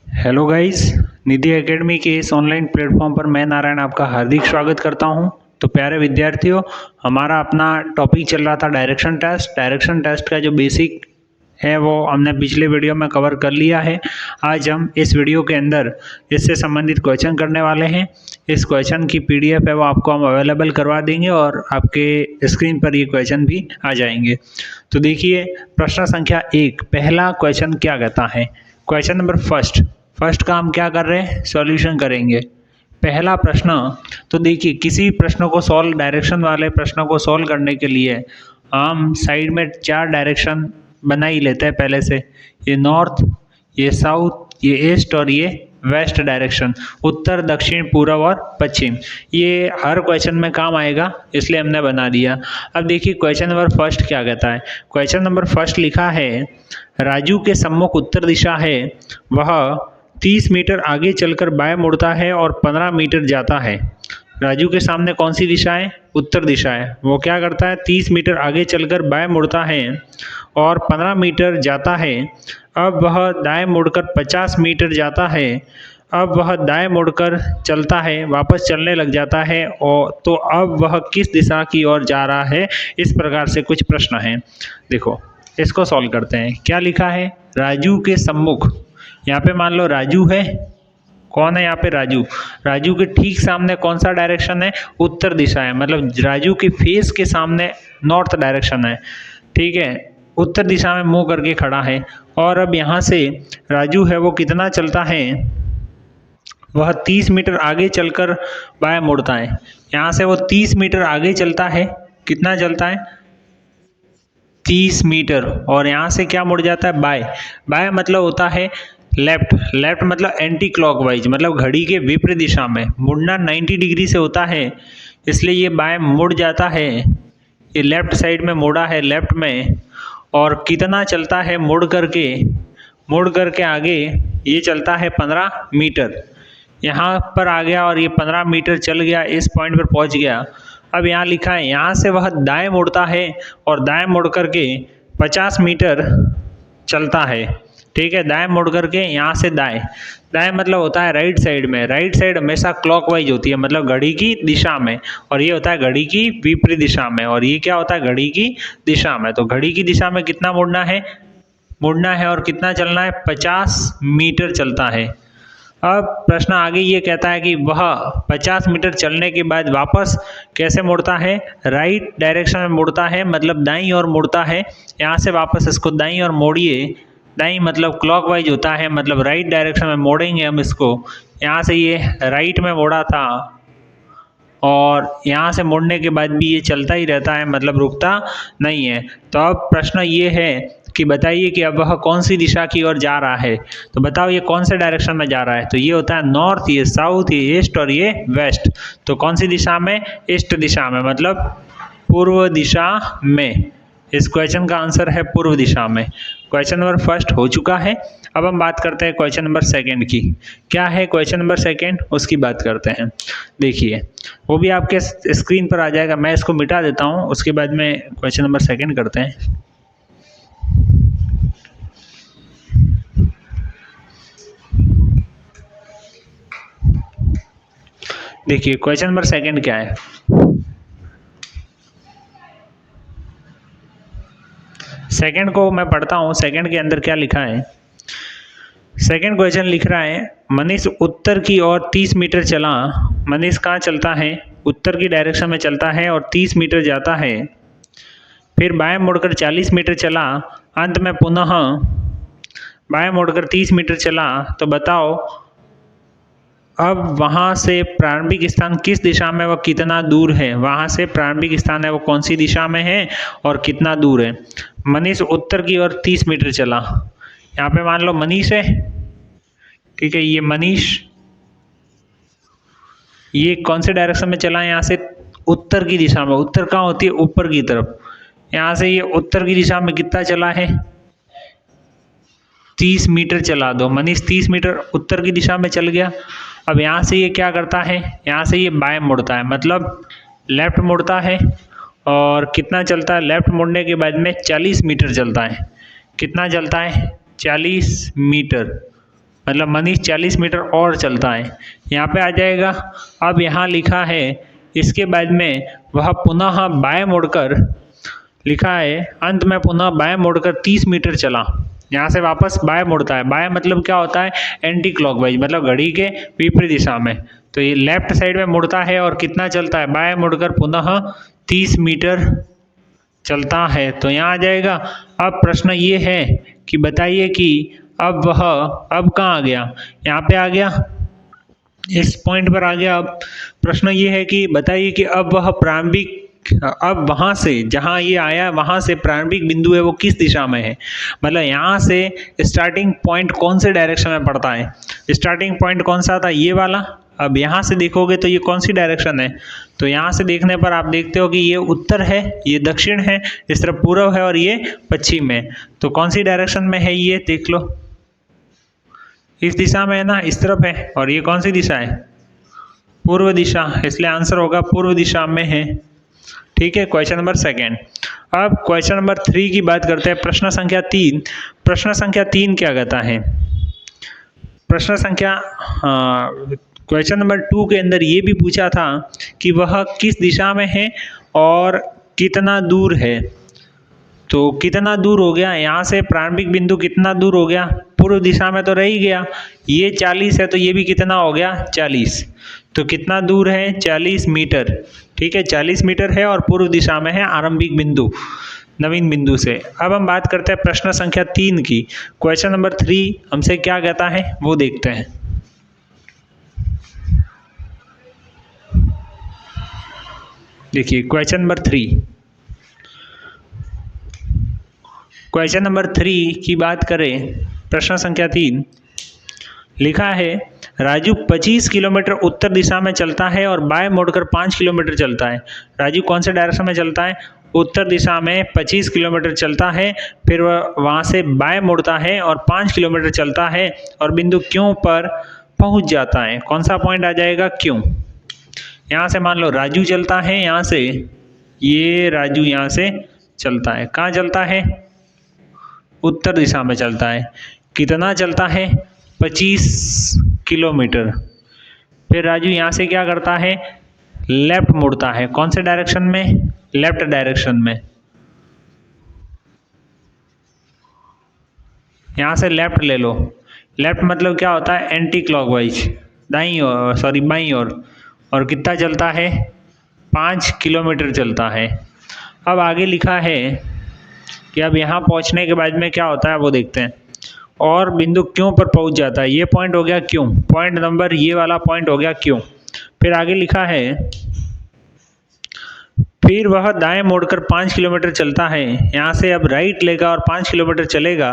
Hello guys, निधि academy के इस online platform पर मैं नारायण आपका हार्दिक स्वागत करता हूं। तो प्यारे विद्यार्थियों, हमारा अपना टॉपिक चल रहा था डायरेक्शन टेस्ट। डायरेक्शन टेस्ट का जो बेसिक है वो हमने पिछले वीडियो में कवर कर लिया है। आज हम इस वीडियो के अंदर इससे संबंधित क्वेश्चन करने वाले हैं। इस क्वेश्चन की पीडीएफ है वो आपको हम अवेलेबल करवा देंगे और आपके स्क्रीन पर ये क्वेश्चन भी आ जाएंगे। तो देखिए, प्रश्न संख्या 1, पहला क्वेश्चन क्या कहता है। क्वेश्चन नंबर फर्स्ट का हम क्या कर रहे हैं, सॉल्यूशन करेंगे। पहला प्रश्न, तो देखिए किसी प्रश्न को सॉल्व, डायरेक्शन वाले प्रश्न को सॉल्व करने के लिए हम साइड में 4 डायरेक्शन बना ही लेते हैं पहले से। ये नॉर्थ, ये साउथ, ये ईस्ट और ये वेस्ट डायरेक्शन, उत्तर दक्षिण पूर्व और पश्चिम। ये हर क्वेश्चन में काम आएगा इसलिए हमने बना दिया। अब देखिए क्वेश्चन नंबर फर्स्ट क्या कहता है। क्वेश्चन नंबर फर्स्ट लिखा है, राजू के सम्मुख उत्तर दिशा है, वह 30 मीटर आगे चलकर बाएं मुड़ता है और 15 मीटर जाता है। राजू के सामने कौन सी दिशा है, उत्तर दिशा है। वो क्या करता है, 30 मीटर आगे चलकर बाएं मुड़ता है और 15 मीटर जाता है। अब वह दाएं मुड़कर 50 मीटर जाता है। अब वह दाएं मुड़कर चलता है, वापस चलने लग जाता है, और तो अब वह किस दिशा की ओर जा रहा है। इस प्रकार से कुछ प्रश्न हैं। देखो इसको सॉल्व करते हैं। क्या लिखा है, राजू के सम्मुख, यहाँ पे मान लो राजू है। कौन है यहाँ पे, राजू। राजू के ठीक सामने कौन सा डायरेक्शन है, उत्तर दिशा है। मतलब राजू के फेस के सामने नॉर्थ डायरेक्शन है, ठीक है, उत्तर दिशा में मुंह करके खड़ा है। और अब यहाँ से राजू है वो कितना चलता है, वह 30 मीटर आगे चलकर बाएं मुड़ता है। यहाँ से वो 30 मीटर आगे चलता है, कितना चलता है, 30 मीटर, और यहाँ से क्या मुड़ जाता है, बाएं। बाएं मतलब होता है लेफ्ट, लेफ्ट मतलब एंटी क्लॉकवाइज, मतलब घड़ी के विपरीत दिशा में। मुड़ना 90 डिग्री से होता है, इसलिए ये बाएं मुड़ जाता है। ये लेफ्ट साइड में मुड़ा है, लेफ्ट में। और कितना चलता है, मुड़ करके आगे ये चलता है 15 मीटर। यहाँ पर आ गया और ये 15 मीटर चल गया, इस पॉइंट पर पहुँच गया। अब यहाँ लिखा है, यहाँ से वह दाएं मुड़ता है और दाएं मुड़ करके 50 मीटर चलता है, ठीक है। दाएं मुड़ करके यहाँ से दाएं, दाएं मतलब होता है राइट साइड में। राइट साइड हमेशा क्लॉकवाइज होती है, मतलब घड़ी की दिशा में, और ये होता है घड़ी की विपरीत दिशा में। और ये क्या होता है, घड़ी की दिशा में। तो घड़ी की दिशा में कितना मुड़ना है और कितना चलना है, 50 मीटर चलता है। अब प्रश्न आगे ये कहता है कि वह 50 मीटर चलने के बाद वापस कैसे मुड़ता है, राइट डायरेक्शन में मुड़ता है, मतलब दाईं ओर मुड़ता है। यहाँ से वापस इसको दाईं ओर मोड़िए। दाईं मतलब क्लॉकवाइज होता है, मतलब राइट डायरेक्शन में मोड़ेंगे हम इसको। यहाँ से ये राइट में मोड़ा था और यहाँ से मुड़ने के बाद भी ये चलता ही रहता है, मतलब रुकता नहीं है। तो अब प्रश्न ये है कि बताइए कि अब वह कौन सी दिशा की ओर जा रहा है। तो बताओ ये कौन से डायरेक्शन में जा रहा है। तो ये होता है नॉर्थ, ये साउथ, ये ईस्ट और ये वेस्ट। तो कौन सी दिशा में, ईस्ट दिशा में, मतलब पूर्व दिशा में। इस क्वेश्चन का आंसर है पूर्व दिशा में। क्वेश्चन नंबर फर्स्ट हो चुका है। अब हम बात करते हैं क्वेश्चन नंबर सेकंड की। क्या है क्वेश्चन नंबर सेकंड, उसकी बात करते हैं। देखिए वो भी आपके स्क्रीन पर आ जाएगा, मैं इसको मिटा देता हूँ, उसके बाद में क्वेश्चन नंबर सेकंड करते हैं। देखिए क्वेश्चन नंबर सेकंड क्या है। सेकंड को मैं पढ़ता हूँ। सेकंड के अंदर क्या लिखा है। सेकंड क्वेश्चन लिख रहा है, मनीष उत्तर की ओर 30 मीटर चला। मनीष कहाँ चलता है, उत्तर की डायरेक्शन में चलता है और 30 मीटर जाता है। फिर बाएं मुड़कर 40 मीटर चला। अंत में पुनः बाएं मुड़कर 30 मीटर चला। तो बताओ अब वहाँ से प्रारंभिक स्थान किस दिशा में, वह कितना दूर है। वहाँ से प्रारंभिक स्थान है वो कौन सी दिशा में है और कितना दूर है। मनीष उत्तर की ओर 30 मीटर चला। यहाँ पे मान लो मनीष है, ठीक है, ये मनीष, ये कौन से डायरेक्शन में चला है, यहाँ से उत्तर की दिशा में। उत्तर कहाँ होती है, ऊपर की तरफ। यहाँ से ये उत्तर की दिशा में कितना चला है, 30 मीटर चला दो। मनीष 30 मीटर उत्तर की दिशा में चल गया। अब यहाँ से ये क्या करता है, यहाँ से ये बाएं मुड़ता है, मतलब लेफ्ट मुड़ता है। और कितना चलता है, लेफ्ट मुड़ने के बाद में 40 मीटर चलता है। कितना चलता है, 40 मीटर। मतलब मनीष 40 मीटर और चलता है, यहाँ पे आ जाएगा। अब यहाँ लिखा है इसके बाद में वह पुनः बाएं मुड़कर, लिखा है अंत में पुनः बाएं मुड़कर 30 मीटर चला। यहाँ से वापस बाएं मुड़ता है, बाएं मतलब क्या होता है, एंटी क्लॉकवाइज, मतलब घड़ी के विपरीत दिशा में। तो ये लेफ्ट साइड में मुड़ता है और कितना चलता है, बाएं मुड़कर पुनः 30 मीटर चलता है। तो यहाँ आ जाएगा। अब प्रश्न ये है कि बताइए कि अब वह, अब कहाँ आ गया, यहाँ पे आ गया, इस पॉइंट पर आ गया। अब प्रश्न ये है कि बताइए कि अब वह प्रारंभिक, अब वहाँ से जहाँ ये आया वहाँ से प्रारंभिक बिंदु है वो किस दिशा में है, मतलब यहाँ से स्टार्टिंग पॉइंट कौन से डायरेक्शन में पड़ता है। स्टार्टिंग पॉइंट कौन सा था, ये वाला। अब यहाँ से देखोगे तो ये कौन सी डायरेक्शन है, तो यहाँ से देखने पर आप देखते हो कि ये उत्तर है, ये दक्षिण है, इस तरफ पूर्व है और ये पश्चिम है। तो कौन सी डायरेक्शन में है ये देख लो, इस दिशा में है ना, इस तरफ है। और ये कौन सी दिशा है, पूर्व दिशा, इसलिए आंसर होगा पूर्व दिशा में है। ठीक है, क्वेश्चन नंबर सेकेंड। अब क्वेश्चन नंबर 3 की बात करते हैं, प्रश्न संख्या 3। प्रश्न संख्या 3 क्या कहता है, प्रश्न संख्या क्वेश्चन नंबर 2 के अंदर ये भी पूछा था कि वह किस दिशा में है और कितना दूर है। तो कितना दूर हो गया, यहाँ से प्रारंभिक बिंदु कितना दूर हो गया, पूर्व दिशा में तो रह ही गया, ये 40 है तो ये भी कितना हो गया 40। तो कितना दूर है, 40 मीटर। ठीक है, 40 मीटर है और पूर्व दिशा में है आरंभिक बिंदु, नवीन बिंदु से। अब हम बात करते हैं प्रश्न संख्या 3 की। क्वेश्चन नंबर 3 हमसे क्या कहता है वो देखते हैं। देखिए क्वेश्चन नंबर 3, क्वेश्चन नंबर 3 की बात करें, प्रश्न संख्या 3 लिखा है राजू 25 किलोमीटर उत्तर दिशा में चलता है और बाएं मुड़कर 5 किलोमीटर चलता है। राजू कौन से डायरेक्शन में चलता है, उत्तर दिशा में 25 किलोमीटर चलता है, फिर वह वहाँ से बाएं मुड़ता है और 5 किलोमीटर चलता है और बिंदु क्यों पर पहुँच जाता है। कौन सा पॉइंट आ जाएगा, क्यों। यहाँ से मान लो राजू चलता है, यहाँ से ये राजू यहाँ से चलता है, कहाँ चलता है, उत्तर दिशा में चलता है। कितना चलता है, 25 किलोमीटर। फिर राजू यहाँ से क्या करता है, लेफ्ट मुड़ता है, कौन से डायरेक्शन में, लेफ्ट डायरेक्शन में। यहाँ से लेफ्ट ले लो, लेफ्ट मतलब क्या होता है, एंटी क्लॉकवाइज, दाईं ओर, सॉरी बाईं ओर। और कितना चलता है, 5 किलोमीटर चलता है। अब आगे लिखा है कि अब यहाँ पहुँचने के बाद में क्या होता है वो देखते हैं। और बिंदु क्यों पर पहुँच जाता है, ये पॉइंट हो गया क्यों, पॉइंट नंबर ये वाला पॉइंट हो गया क्यों। फिर आगे लिखा है फिर वह दाएं मोड़कर 5 किलोमीटर चलता है, यहाँ से अब राइट लेगा और 5 किलोमीटर चलेगा।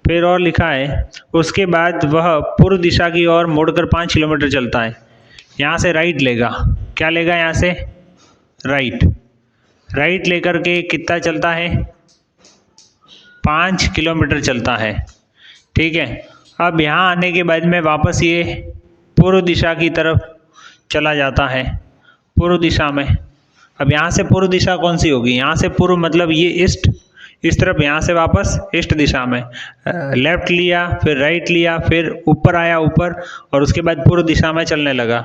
फिर और लिखा है उसके बाद वह पूर्व दिशा की ओर मोड़कर 5 किलोमीटर चलता है, यहाँ से राइट लेगा, क्या लेगा यहाँ से, राइट। राइट लेकर के कितना चलता है, 5 किलोमीटर चलता है। ठीक है, अब यहाँ आने के बाद में वापस ये पूर्व दिशा की तरफ चला जाता है, पूर्व दिशा में। अब यहाँ से पूर्व दिशा कौन सी होगी, यहाँ से पूर्व मतलब ये ईस्ट, इस तरफ, यहाँ से वापस ईस्ट दिशा में। लेफ्ट लिया, फिर राइट लिया, फिर ऊपर आया ऊपर, और उसके बाद पूर्व दिशा में चलने लगा।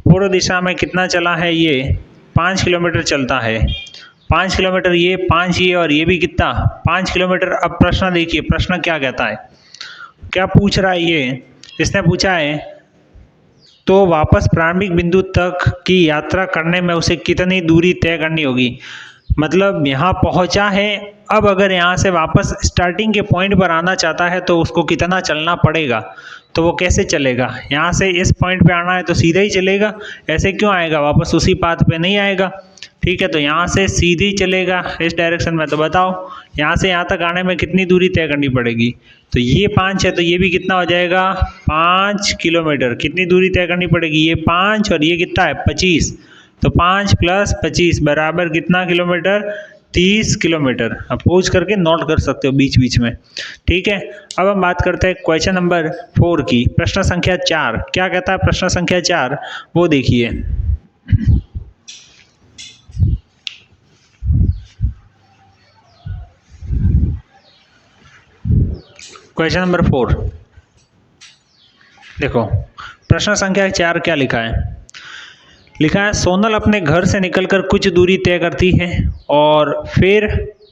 पूर्व दिशा में कितना चला है, ये 5 किलोमीटर चलता है। 5 किलोमीटर ये, 5 ये, और ये भी कितना, 5 किलोमीटर। अब प्रश्न देखिए, प्रश्न क्या कहता है, क्या पूछ रहा है ये, इसने पूछा है तो वापस प्रारंभिक बिंदु तक की यात्रा करने में उसे कितनी दूरी तय करनी होगी। मतलब यहाँ पहुँचा है, अब अगर यहाँ से वापस स्टार्टिंग के पॉइंट पर आना चाहता है तो उसको कितना चलना पड़ेगा, तो वो कैसे चलेगा। यहाँ से इस पॉइंट पे आना है तो सीधा ही चलेगा, ऐसे क्यों आएगा, वापस उसी पाथ पे नहीं आएगा। ठीक है, तो यहाँ से सीधी चलेगा इस डायरेक्शन में। तो बताओ यहाँ से यहाँ तक आने में कितनी दूरी तय करनी पड़ेगी। तो ये 5 है तो ये भी कितना हो जाएगा, 5 किलोमीटर। कितनी दूरी तय करनी पड़ेगी, ये 5 और ये कितना है 25। तो 5 + 25 बराबर कितना किलोमीटर, 30 किलोमीटर। अब पूछ करके नोट कर सकते हो बीच बीच में। ठीक है, अब हम बात करते हैं क्वेश्चन नंबर 4 की। प्रश्न संख्या 4 क्या कहता है, प्रश्न संख्या 4 वो देखिए। क्वेश्चन नंबर 4, देखो प्रश्न संख्या 4 क्या लिखा है। लिखा है सोनल अपने घर से निकलकर कुछ दूरी तय करती है और फिर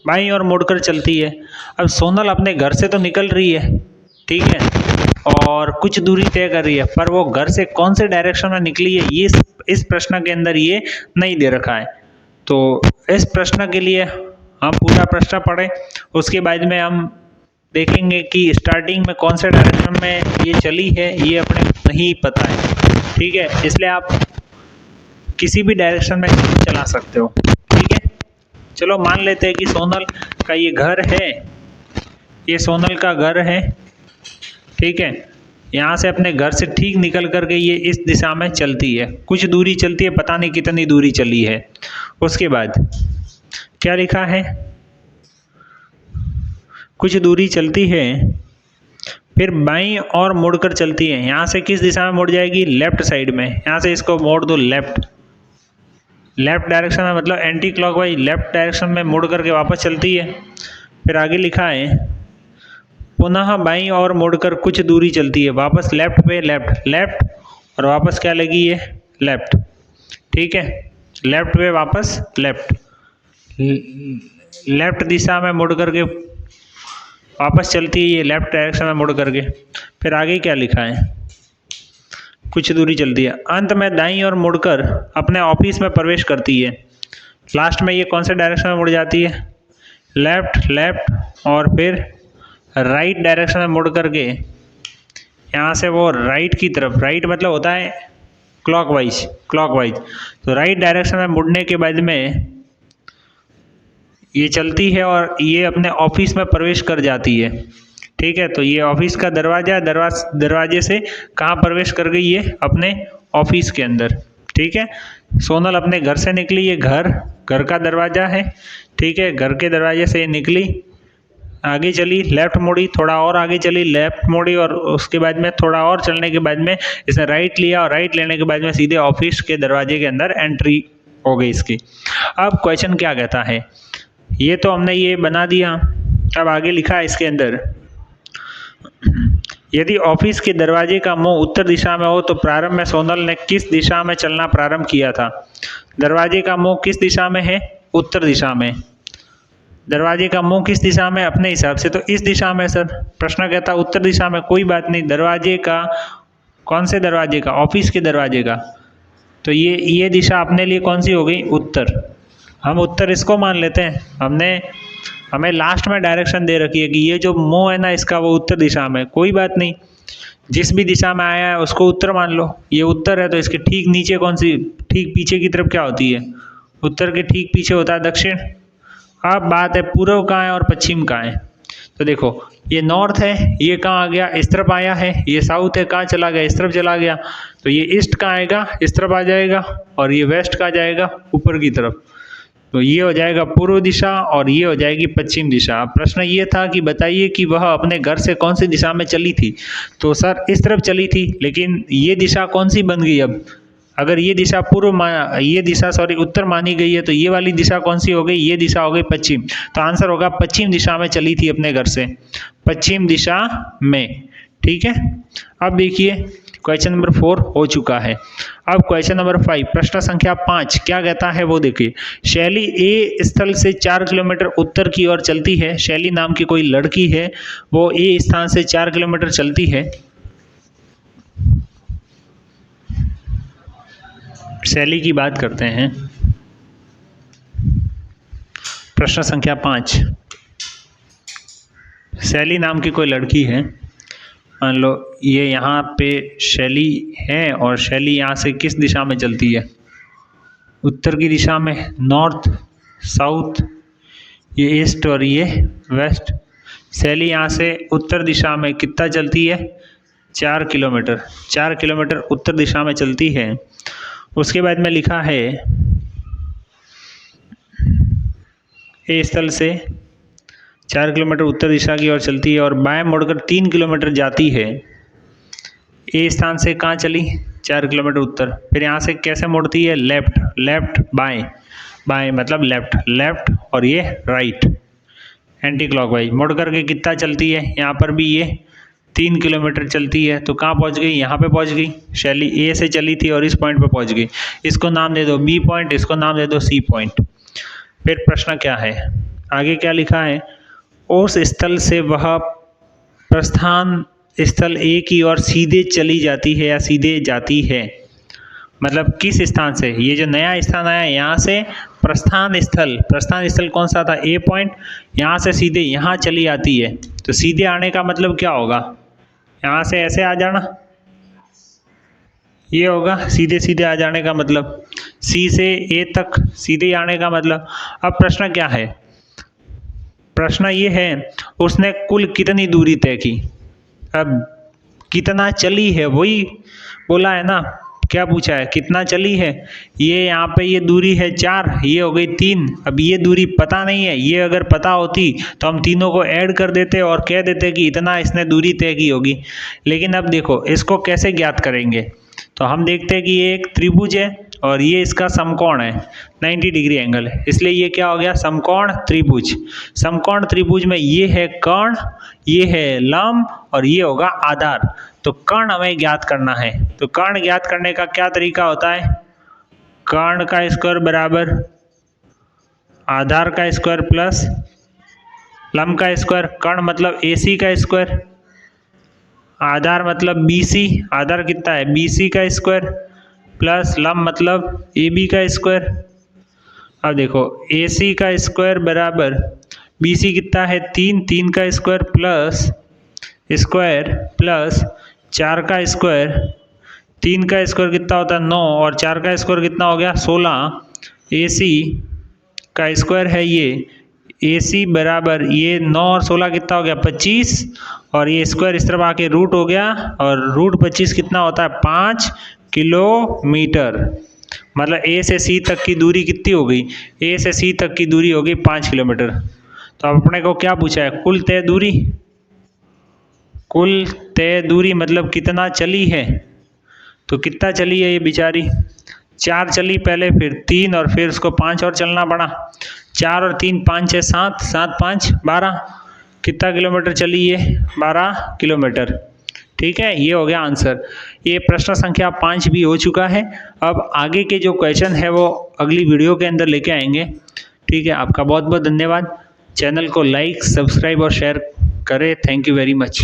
बाईं ओर मुड़कर चलती है। अब सोनल अपने घर से तो निकल रही है, ठीक है, और कुछ दूरी तय कर रही है, पर वो घर से कौन से डायरेक्शन में निकली है ये इस प्रश्न के अंदर ये नहीं दे रखा है। तो इस प्रश्न के लिए हम पूरा प्रश्न पढ़ें, उसके बाद में हम देखेंगे कि स्टार्टिंग में कौन से डायरेक्शन में ये चली है ये अपने नहीं पता है, ठीक है, इसलिए आप किसी भी डायरेक्शन में चला सकते हो, ठीक है। चलो मान लेते हैं कि सोनल का ये घर है, ये सोनल का घर है, ठीक है। यहाँ से अपने घर से ठीक निकल करके ये इस दिशा में चलती है, कुछ दूरी चलती है, पता नहीं कितनी दूरी चली है। उसके बाद क्या लिखा है, कुछ दूरी चलती है फिर बाईं और मुड़कर चलती है। यहाँ से किस दिशा में मुड़ जाएगी, लेफ्ट साइड में। यहाँ से इसको मोड़ दो लेफ्ट, लेफ्ट डायरेक्शन में मतलब एंटी क्लॉकवाइज लेफ्ट डायरेक्शन में मुड़ करके वापस चलती है। फिर आगे लिखा है पुनः बाईं और मुड़कर कुछ दूरी चलती है, वापस लेफ्ट पे लेफ्ट लेफ्ट और वापस क्या लगी है लेफ्ट, ठीक है, लेफ्ट पे वापस लेफ्ट, लेफ्ट दिशा में मुड़ करके वापस चलती है ये लेफ्ट डायरेक्शन में मुड़ करके। फिर आगे क्या लिखा है, कुछ दूरी चलती है, अंत में दाईं ओर मुड़कर अपने ऑफिस में प्रवेश करती है। लास्ट में ये कौन से डायरेक्शन में मुड़ जाती है, लेफ्ट लेफ्ट और फिर राइट डायरेक्शन में मुड़ करके यहाँ से वो राइट की तरफ, राइट मतलब होता है क्लॉकवाइज, क्लॉकवाइज, तो राइट डायरेक्शन में मुड़ने के बाद में ये चलती है और ये अपने ऑफिस में प्रवेश कर जाती है, ठीक है। तो ये ऑफिस का दरवाजा, दरवाजे से कहाँ प्रवेश कर गई, ये अपने ऑफिस के अंदर, ठीक है। सोनल अपने घर से निकली, ये घर का दरवाजा है, ठीक है, घर के दरवाजे से निकली, आगे चली, लेफ्ट मुड़ी, थोड़ा और आगे चली, लेफ्ट मुड़ी और उसके बाद में थोड़ा और चलने के बाद में इसने राइट लिया और राइट लेने के बाद में सीधे ऑफिस के दरवाजे के अंदर एंट्री हो गई इसकी। अब क्वेश्चन क्या कहता है, ये तो हमने ये बना दिया, अब आगे लिखा है इसके अंदर, यदि ऑफिस के दरवाजे का मुंह उत्तर दिशा में हो तो प्रारंभ में सोनल ने किस दिशा में चलना प्रारंभ किया था। दरवाजे का मुंह किस दिशा में है, उत्तर दिशा में। दरवाजे का मुंह किस दिशा में, अपने हिसाब से तो इस दिशा में सर। प्रश्न कहता उत्तर दिशा में, कोई बात नहीं, दरवाजे का कौन से दरवाजे का, ऑफिस के दरवाजे का, तो ये दिशा अपने लिए कौन सी हो गई, उत्तर। हम उत्तर इसको मान लेते हैं, हमें लास्ट में डायरेक्शन दे रखी है कि ये जो मुंह है ना इसका वो उत्तर दिशा में, कोई बात नहीं, जिस भी दिशा में आया है उसको उत्तर मान लो। ये उत्तर है तो इसके ठीक नीचे कौन सी, ठीक पीछे की तरफ क्या होती है, उत्तर के ठीक पीछे होता है दक्षिण। अब बात है पूर्व कहाँ है और पश्चिम कहाँ है, तो देखो ये नॉर्थ है, ये कहाँ आ गया, इस तरफ आया है, ये साउथ है, कहाँ चला गया, इस तरफ चला गया, तो ये ईस्ट कहाँ आएगा, इस तरफ आ जाएगा, और ये वेस्ट कहाँ जाएगा, ऊपर की तरफ, तो ये हो जाएगा पूर्व दिशा और ये हो जाएगी पश्चिम दिशा। प्रश्न ये था कि बताइए कि वह अपने घर से कौन सी दिशा में चली थी, तो सर इस तरफ चली थी, लेकिन ये दिशा कौन सी बन गई अब, अगर ये दिशा उत्तर मानी गई है तो ये वाली दिशा कौन सी हो गई, ये दिशा हो गई पश्चिम, तो आंसर होगा पश्चिम दिशा में चली थी अपने घर से, पश्चिम दिशा में, ठीक है। अब देखिए क्वेश्चन नंबर 4 हो चुका है। अब क्वेश्चन नंबर 5 प्रश्न संख्या 5 क्या कहता है वो देखिए, शैली ए स्थल से 4 किलोमीटर उत्तर की ओर चलती है। शैली नाम की कोई लड़की है, वो ए स्थान से 4 किलोमीटर चलती है। शैली की बात करते हैं। प्रश्न संख्या 5, शैली नाम की कोई लड़की है, मान लो ये यहाँ पे शैली है और शैली यहाँ से किस दिशा में चलती है, उत्तर की दिशा में, नॉर्थ साउथ, ये ईस्ट और ये वेस्ट। शैली यहाँ से उत्तर दिशा में कितना चलती है, 4 किलोमीटर, 4 किलोमीटर उत्तर दिशा में चलती है। उसके बाद में लिखा है ए स्थल से 4 किलोमीटर उत्तर दिशा की ओर चलती है और बाएं मुड़कर 3 किलोमीटर जाती है। ए स्थान से कहाँ चली, 4 किलोमीटर उत्तर, फिर यहाँ से कैसे मुड़ती है, लेफ्ट लेफ्ट बाएं, बाएं मतलब लेफ्ट लेफ्ट और ये राइट, एंटी क्लॉकवाइज मुड़ करके कितना चलती है, यहाँ पर भी ये 3 किलोमीटर चलती है तो कहाँ पहुँच गई, यहाँ पे पहुँच गई। शैली ए से चली थी और इस पॉइंट पे पहुँच गई। इसको नाम दे दो बी पॉइंट, इसको नाम दे दो सी पॉइंट। फिर प्रश्न क्या है, आगे क्या लिखा है, उस स्थल से वह प्रस्थान स्थल ए की ओर सीधे चली जाती है या सीधे जाती है। मतलब किस स्थान से, ये जो नया स्थान आया यहाँ से प्रस्थान स्थल कौन सा था, ए पॉइंट, यहाँ से सीधे यहाँ चली आती है। तो सीधे आने का मतलब क्या होगा, यहाँ से ऐसे आ जाना, ये होगा सीधे सीधे आ जाने का मतलब, सी से ए तक सीधे आने का मतलब। अब प्रश्न क्या है, प्रश्न ये है उसने कुल कितनी दूरी तय की। अब कितना चली है वही बोला है ना, क्या पूछा है, कितना चली है। ये यहाँ पे ये दूरी है 4, ये हो गई 3। अब ये दूरी पता नहीं है, ये अगर पता होती तो हम तीनों को ऐड कर देते और कह देते कि इतना इसने दूरी तय की होगी। लेकिन अब देखो इसको कैसे ज्ञात करेंगे, तो हम देखते हैं कि ये एक त्रिभुज है और ये इसका समकोण है, 90 डिग्री एंगल है, इसलिए ये क्या हो गया, समकोण त्रिभुज। समकोण त्रिभुज में ये है कर्ण, ये है लंब और ये होगा आधार। तो कर्ण हमें ज्ञात करना है, तो कर्ण ज्ञात करने का क्या तरीका होता है, कर्ण का स्क्वायर बराबर आधार का स्क्वायर प्लस लंब का स्क्वायर। कर्ण मतलब AC का स्क्वायर, आधार मतलब BC, आधार कितना है BC का स्क्वायर, प्लस लंब मतलब AB का स्क्वायर। अब देखो AC का स्क्वायर बराबर BC कितना है 3, 3 का स्क्वायर प्लस 4 का स्क्वायर, 3 का स्क्वायर कितना होता है 9 और 4 का स्क्वायर कितना हो गया 16। AC का स्क्वायर है ये, AC बराबर ये 9 और 16 कितना हो गया 25 और ये स्क्वायर इस तरफ आके रूट हो गया और रूट 25 कितना होता है 5 किलोमीटर। मतलब A से C तक की दूरी कितनी हो गई, A से C तक की दूरी हो गई 5 किलोमीटर। तो अब अपने को क्या पूछा है, कुल तय दूरी, कुल तय दूरी मतलब कितना चली है। तो कितना चली है ये बेचारी, 4 चली पहले, फिर 3 और फिर उसको 5 और चलना पड़ा। 4 और 3 5 6 7, 7 5 12, कितना किलोमीटर चली ये 12 किलोमीटर। ठीक है, ये हो गया आंसर। ये प्रश्न संख्या 5 भी हो चुका है। अब आगे के जो क्वेश्चन है वो अगली वीडियो के अंदर लेके आएंगे। ठीक है, आपका बहुत बहुत धन्यवाद। चैनल को लाइक, सब्सक्राइब और शेयर करें। Thank you very much.